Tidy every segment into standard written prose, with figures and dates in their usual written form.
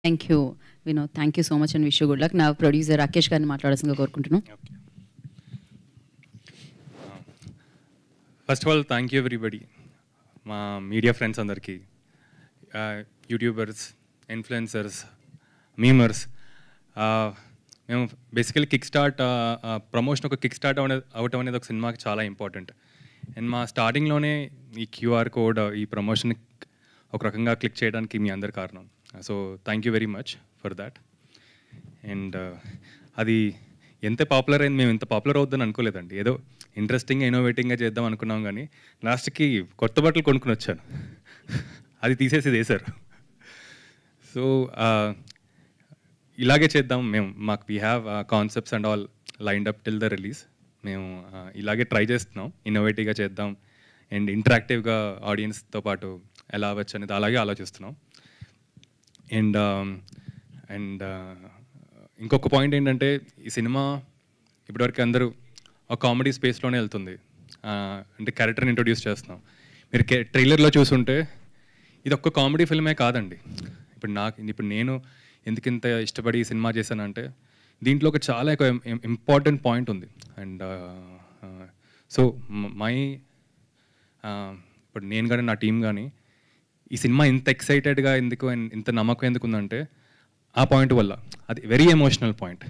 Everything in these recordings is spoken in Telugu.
Thank you Vinod, thank you so much and wish you good luck. నా ప్రొడ్యూసర్ రాకేష్ గారిని మాట్లాడాల్సిందిగా కోరుకుంటున్నాను. First of all thank you everybody, మా మీడియా ఫ్రెండ్స్ అందరికీ, యూట్యూబర్స్, ఇన్ఫ్లుయెన్సర్స్, మీమర్స్. మేము బేసికలీ ప్రమోషన్ ఒక కిక్ స్టార్ట్ అవటం అనేది ఒక సినిమాకి చాలా ఇంపార్టెంట్. అండ్ మా స్టార్టింగ్లోనే ఈ క్యూఆర్ కోడ్, ఈ ప్రమోషన్ ఒక రకంగా క్లిక్ చేయడానికి మీ అందరి కారణం. So thank you very much for that. And అది ఎంత పాపులర్ అయింది, మేము ఇంత పాపులర్ అవుద్దని అనుకోలేదండి. ఏదో ఇంట్రెస్టింగ్గా ఇన్నోవేటింగ్గా చేద్దాం అనుకున్నాం, కానీ లాస్ట్కి కొత్త బట్టలు కొనుక్కుని వచ్చాను, అది తీసేసి వేశారు. సో ఇలాగే చేద్దాం మేము, మాకు we have concepts and all lined up till the release. మేము ఇలాగే ట్రై చేస్తున్నాం, ఇన్నోవేటివ్గా చేద్దాం అండ్ ఇంటరాక్టివ్గా ఆడియన్స్తో పాటు ఎలా అవ్వచ్చు అనేది అలాగే ఆలోచిస్తున్నాం. అండ్ ఇంకొక పాయింట్ ఏంటంటే, ఈ సినిమా ఇప్పటివరకు అందరూ ఒక కామెడీ స్పేస్లోనే వెళ్తుంది. అంటే క్యారెక్టర్ని ఇంట్రొడ్యూస్ చేస్తున్నాం. మీరు ట్రైలర్లో చూసుంటే ఇది ఒక్క కామెడీ ఫిల్మే కాదండి. ఇప్పుడు నేను ఎందుకు ఇంత ఇష్టపడి ఈ సినిమా చేశానంటే, దీంట్లో ఒక చాలా ఎక్కువ ఇంపార్టెంట్ పాయింట్ ఉంది. అండ్ సో ఇప్పుడు నేను కానీ నా టీం కానీ ఈ సినిమా ఇంత ఎక్సైటెడ్గా ఎందుకు అండ్ ఇంత నమ్మకం ఎందుకు ఉందంటే ఆ పాయింట్ వల్ల. అది very emotional point,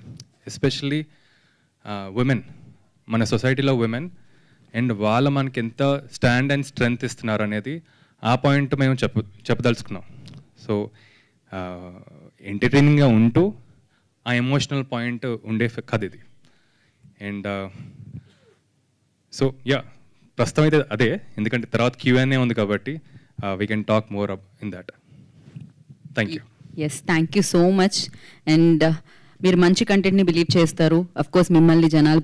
especially women, మన సొసైటీలో ఉమెన్ అండ్ వాళ్ళు మనకి ఎంత స్టాండ్ అండ్ స్ట్రెంగ్త్ ఇస్తున్నారు అనేది ఆ పాయింట్ మేము చెప్పదలుచుకున్నాం. సో ఎంటర్టైనింగ్గా ఉంటూ ఆ ఎమోషనల్ పాయింట్ ఉండే కథ ఇది. అండ్ సో ప్రస్తుతం అయితే అదే, ఎందుకంటే తర్వాత Q&A ఉంది కాబట్టి we can talk more in that. Thank you. Yes, thank you so much. And మీరు మంచి కంటెంట్ని బిలీవ్ చేస్తారు, అఫ్ కోర్స్ మిమ్మల్ని జనాలు